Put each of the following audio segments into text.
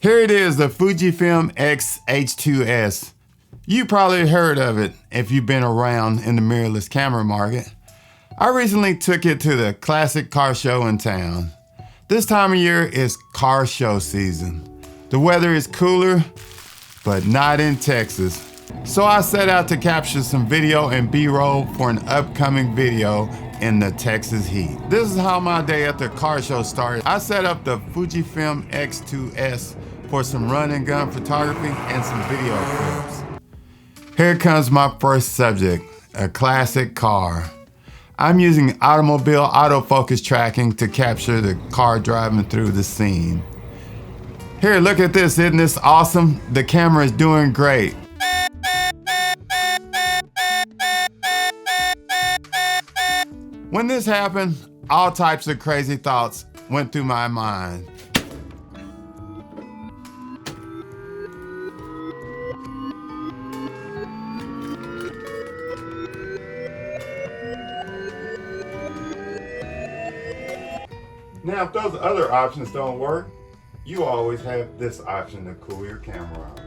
Here it is, the FujiFilm XH2s. You probably heard of it if you've been around in the mirrorless camera market. I recently took it to the classic car show in town. This time of year is car show season. The weather is cooler, but not in Texas. So I set out to capture some video and B-roll for an upcoming video in the Texas heat. This is how my day at the car show started. I set up the FujiFilm X2s for some run and gun photography and some video clips. Here comes my first subject, a classic car. I'm using automobile autofocus tracking to capture the car driving through the scene. Here, look at this, isn't this awesome? The camera is doing great. When this happened, all types of crazy thoughts went through my mind. Now, if those other options don't work, you always have this option to cool your camera off.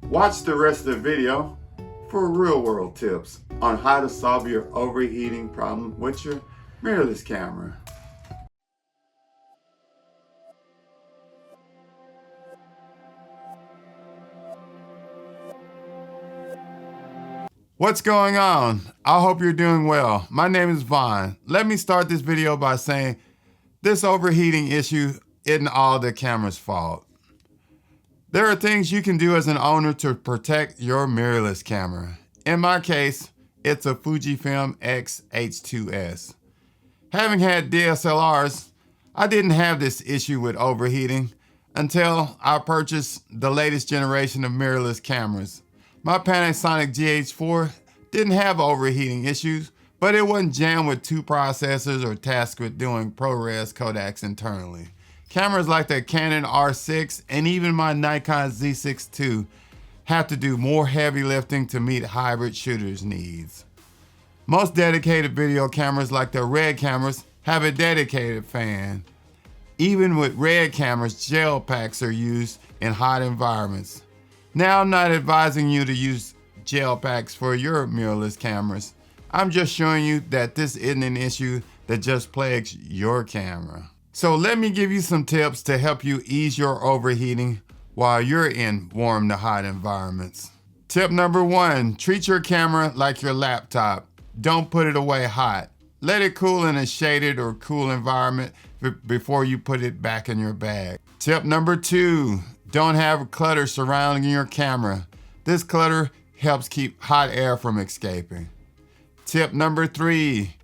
Watch the rest of the video for real-world tips on how to solve your overheating problem with your mirrorless camera. What's going on? I hope you're doing well. My name is Vaughn. Let me start this video by saying this overheating issue isn't all the camera's fault. There are things you can do as an owner to protect your mirrorless camera. In my case, it's a FujiFilm XH2s. Having had DSLRs, I didn't have this issue with overheating until I purchased the latest generation of mirrorless cameras. My Panasonic GH4 didn't have overheating issues, but it wasn't jammed with two processors or tasked with doing ProRes codecs internally. Cameras like the Canon R6 and even my Nikon Z6 II have to do more heavy lifting to meet hybrid shooters' needs. Most dedicated video cameras like the RED cameras have a dedicated fan. Even with RED cameras, gel packs are used in hot environments. Now, I'm not advising you to use gel packs for your mirrorless cameras. I'm just showing you that this isn't an issue that just plagues your camera. So let me give you some tips to help you ease your overheating while you're in warm to hot environments. Tip number 1, treat your camera like your laptop. Don't put it away hot. Let it cool in a shaded or cool environment before you put it back in your bag. Tip number 2, don't have clutter surrounding your camera. This clutter helps keep hot air from escaping. Tip number 3,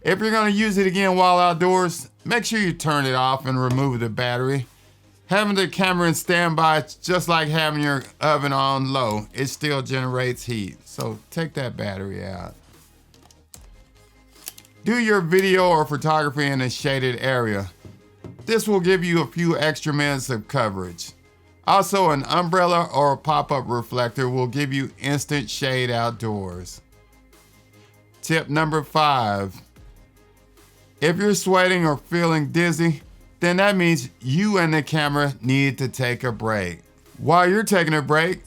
if you're going to use it again while outdoors, make sure you turn it off and remove the battery. Having the camera in standby, it's just like having your oven on low. It still generates heat, so take that battery out. Do your video or photography in a shaded area. This will give you a few extra minutes of coverage. Also, an umbrella or a pop-up reflector will give you instant shade outdoors. Tip number 5. If you're sweating or feeling dizzy, then that means you and the camera need to take a break. While you're taking a break,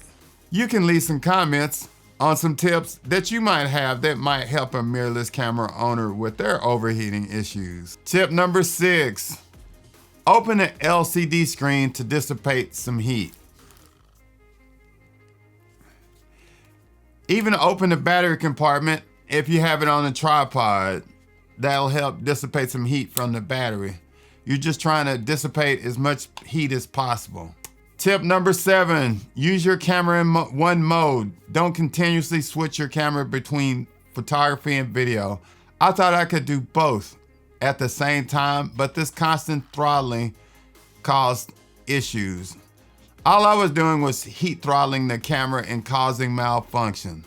you can leave some comments on some tips that you might have that might help a mirrorless camera owner with their overheating issues. Tip number 6. Open the LCD screen to dissipate some heat. Even open the battery compartment if you have it on a tripod. That'll help dissipate some heat from the battery. You're just trying to dissipate as much heat as possible. Tip number 7, use your camera in one mode. Don't continuously switch your camera between photography and video. I thought I could do both at the same time, but this constant throttling caused issues. All I was doing was heat throttling the camera and causing malfunction.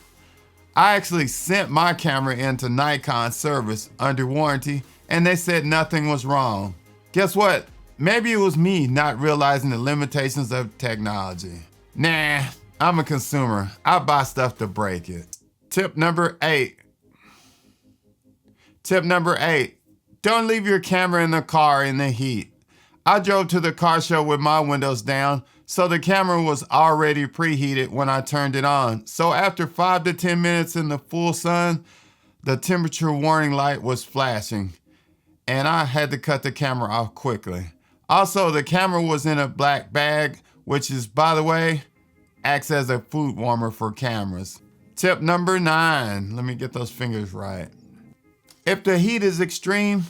I actually sent my camera into Nikon service under warranty and they said nothing was wrong. Guess what? Maybe it was me not realizing the limitations of technology. Nah, I'm a consumer. I buy stuff to break it. Tip number 8. Tip number 8. Don't leave your camera in the car in the heat. I drove to the car show with my windows down, so the camera was already preheated when I turned it on. So after 5 to 10 minutes in the full sun, the temperature warning light was flashing, and I had to cut the camera off quickly. Also, the camera was in a black bag, which is, by the way, acts as a food warmer for cameras. Tip number 9. Let me get those fingers right. If the heat is extreme,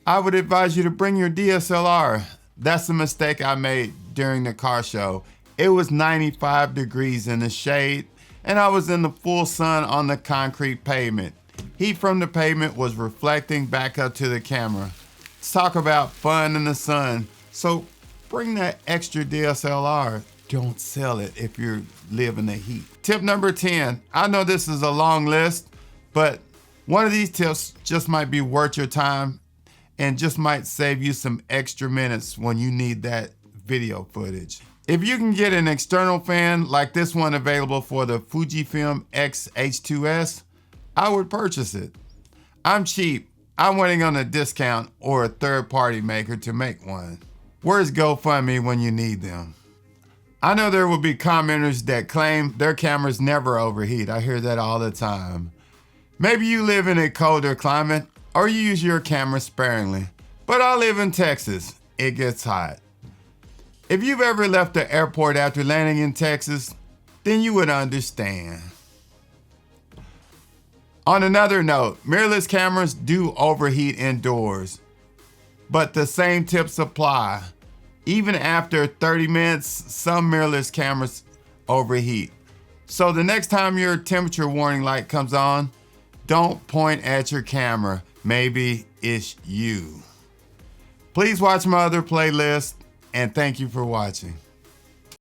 I would advise you to bring your DSLR. That's the mistake I made during the car show. It was 95 degrees in the shade, and I was in the full sun on the concrete pavement. Heat from the pavement was reflecting back up to the camera. Let's talk about fun in the sun. So bring that extra DSLR. Don't sell it if you live in the heat. Tip number 10. I know this is a long list, but one of these tips just might be worth your time and just might save you some extra minutes when you need that video footage. If you can get an external fan like this one available for the FujiFilm XH2s, I would purchase it. I'm cheap. I'm waiting on a discount or a third-party maker to make one. Where's GoFundMe when you need them? I know there will be commenters that claim their cameras never overheat. I hear that all the time. Maybe you live in a colder climate or you use your camera sparingly, but I live in Texas. It gets hot. If you've ever left the airport after landing in Texas, then you would understand. On another note, mirrorless cameras do overheat indoors, but the same tips apply. Even after 30 minutes, some mirrorless cameras overheat. So the next time your temperature warning light comes on, don't point at your camera. Maybe it's you. Please watch my other playlist, and thank you for watching.